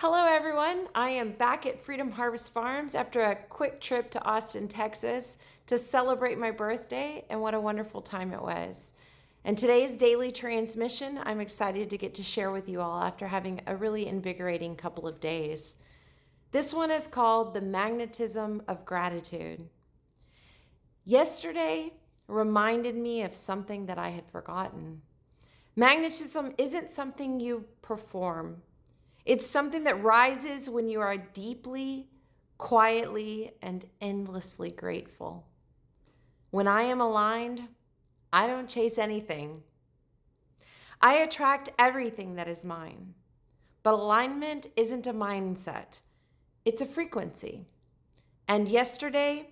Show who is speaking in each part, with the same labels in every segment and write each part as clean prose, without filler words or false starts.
Speaker 1: Hello, everyone. I am back at Freedom Harvest Farms after a quick trip to Austin, Texas to celebrate my birthday, and what a wonderful time it was. And today's daily transmission, I'm excited to get to share with you all after having a really invigorating couple of days. This one is called the Magnetism of Gratitude. Yesterday reminded me of something that I had forgotten. Magnetism isn't something you perform. It's something that rises when you are deeply, quietly, and endlessly grateful. When I am aligned, I don't chase anything. I attract everything that is mine. But alignment isn't a mindset, it's a frequency. And yesterday,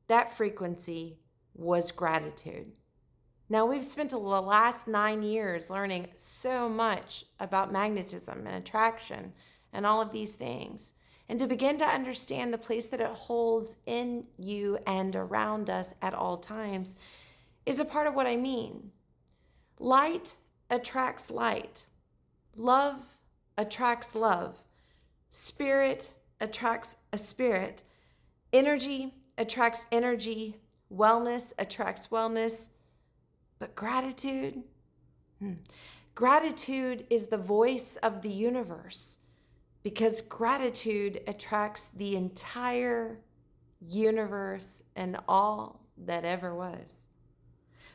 Speaker 1: that frequency was gratitude. Now, we've spent the last 9 years learning so much about magnetism and attraction and all of these things. And to begin to understand the place that it holds in you and around us at all times is a part of what I mean. Light attracts light. Love attracts love. Spirit attracts a spirit. Energy attracts energy. Wellness attracts wellness. But gratitude is the voice of the universe, because gratitude attracts the entire universe and all that ever was.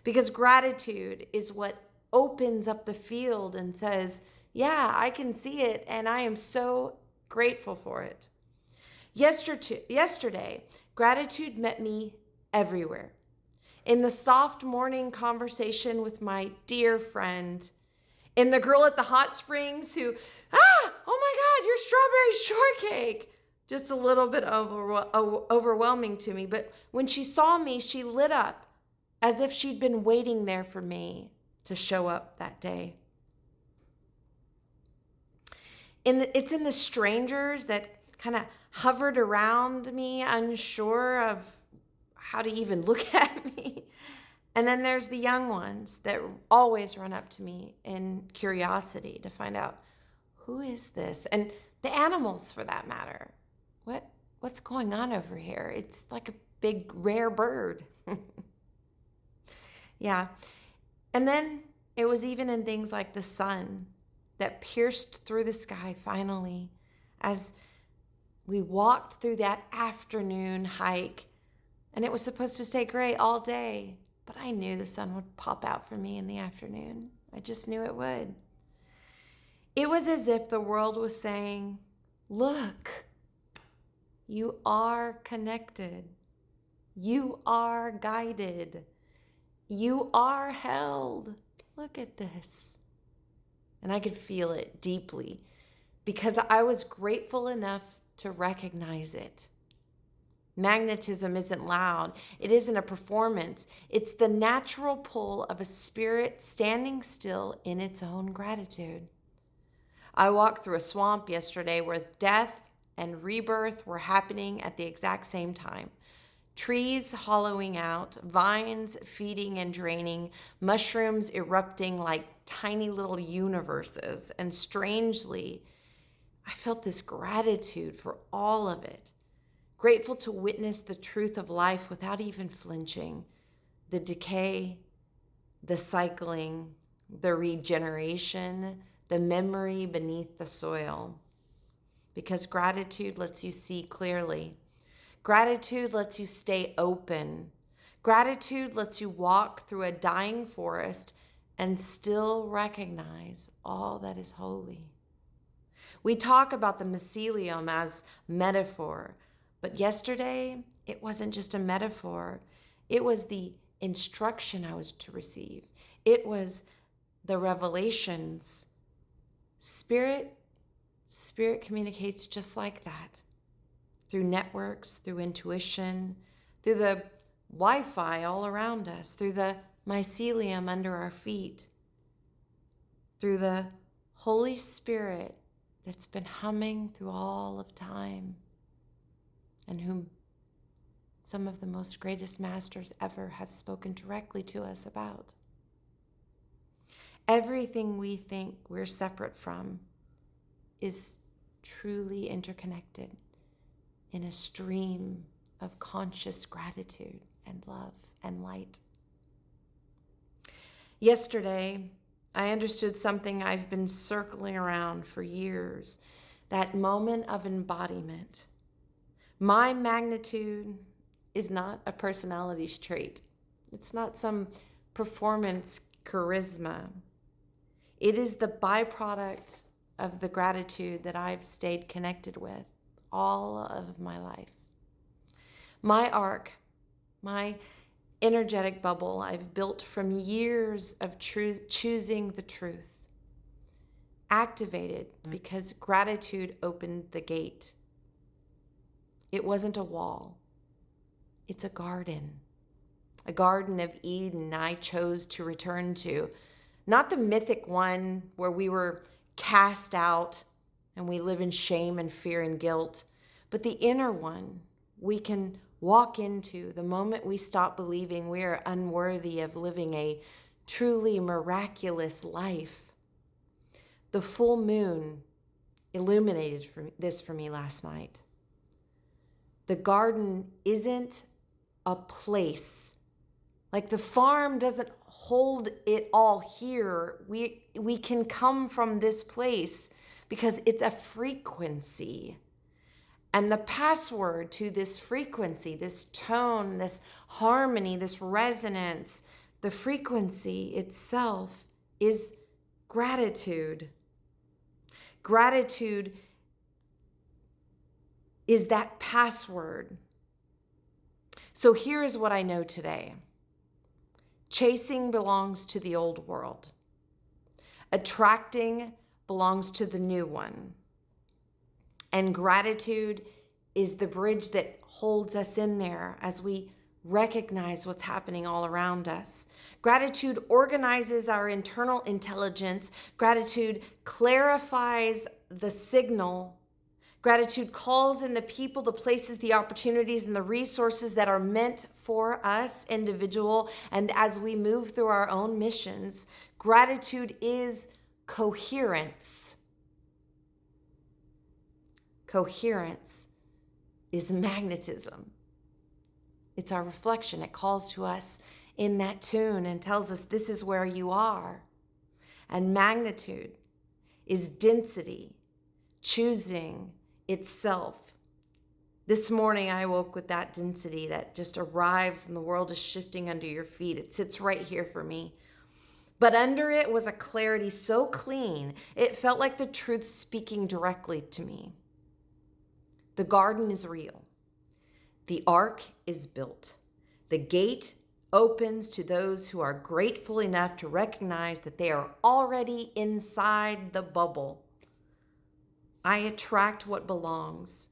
Speaker 1: Because gratitude is what opens up the field and says, yeah, I can see it and I am so grateful for it. Yesterday, gratitude met me everywhere. In the soft morning conversation with my dear friend, in the girl at the hot springs who, oh my God, your strawberry shortcake, just a little bit overwhelming to me. But when she saw me, she lit up as if she'd been waiting there for me to show up that day. It's in the strangers that kind of hovered around me, unsure of how to even look at me. And then there's the young ones that always run up to me in curiosity to find out, who is this? And the animals, for that matter. What's going on over here? It's like a big rare bird. Yeah. And then it was even in things like the sun that pierced through the sky finally as we walked through that afternoon hike. And it was supposed to stay gray all day, but I knew the sun would pop out for me in the afternoon. I just knew it would. It was as if the world was saying, look, you are connected. You are guided. You are held. Look at this. And I could feel it deeply because I was grateful enough to recognize it. Magnetism isn't loud. It isn't a performance. It's the natural pull of a spirit standing still in its own gratitude. I walked through a swamp yesterday where death and rebirth were happening at the exact same time. Trees hollowing out, vines feeding and draining, mushrooms erupting like tiny little universes. And strangely, I felt this gratitude for all of it. Grateful to witness the truth of life without even flinching. The decay, the cycling, the regeneration, the memory beneath the soil. Because gratitude lets you see clearly. Gratitude lets you stay open. Gratitude lets you walk through a dying forest and still recognize all that is holy. We talk about the mycelium as metaphor, but yesterday, it wasn't just a metaphor. It was the instruction I was to receive. It was the revelations. Spirit communicates just like that. Through networks, through intuition, through the Wi-Fi all around us, through the mycelium under our feet, through the Holy Spirit that's been humming through all of time, and whom some of the most greatest masters ever have spoken directly to us about. Everything we think we're separate from is truly interconnected in a stream of conscious gratitude and love and light. Yesterday, I understood something I've been circling around for years, that moment of embodiment. My magnitude is not a personality trait. It's not some performance charisma. It is the byproduct of the gratitude that I've stayed connected with all of my life. My arc, my energetic bubble I've built from years of choosing the truth, activated because gratitude opened the gate. It wasn't a wall. It's a garden of Eden I chose to return to. Not the mythic one where we were cast out and we live in shame and fear and guilt, but the inner one we can walk into the moment we stop believing we are unworthy of living a truly miraculous life. The full moon illuminated this for me last night. The garden isn't a place. Like the farm doesn't hold it all here. We can come from this place because it's a frequency. And the password to this frequency, this tone, this harmony, this resonance, the frequency itself is gratitude. Gratitude is that password. So here is what I know today. Chasing belongs to the old world. Attracting belongs to the new one. And gratitude is the bridge that holds us in there as we recognize what's happening all around us. Gratitude organizes our internal intelligence. Gratitude clarifies the signal. Gratitude calls in the people, the places, the opportunities, and the resources that are meant for us, individual. And as we move through our own missions, gratitude is coherence. Coherence is magnetism. It's our reflection. It calls to us in that tune and tells us this is where you are. And magnitude is density, choosing itself. This morning I woke with that density that just arrives when the world is shifting under your feet. It sits right here for me. But under it was a clarity so clean, it felt like the truth speaking directly to me. The garden is real. The ark is built. The gate opens to those who are grateful enough to recognize that they are already inside the bubble. I attract what belongs.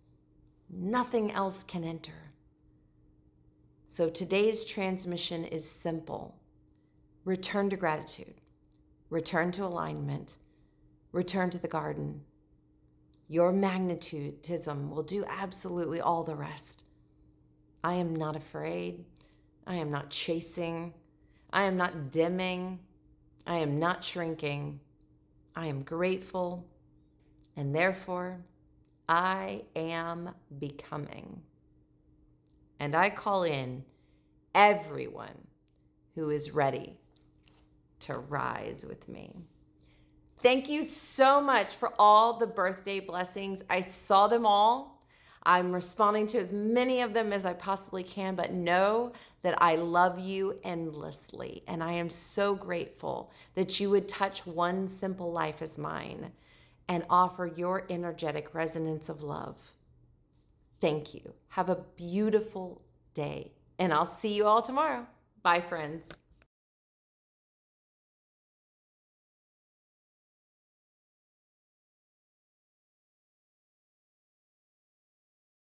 Speaker 1: Nothing else can enter. So today's transmission is simple. Return to gratitude. Return to alignment. Return to the garden. Your magnetism will do absolutely all the rest. I am not afraid. I am not chasing. I am not dimming. I am not shrinking. I am grateful. And therefore, I am becoming. And I call in everyone who is ready to rise with me. Thank you so much for all the birthday blessings. I saw them all. I'm responding to as many of them as I possibly can, but know that I love you endlessly. And I am so grateful that you would touch one simple life as mine and offer your energetic resonance of love. Thank you. Have a beautiful day. And I'll see you all tomorrow. Bye, friends.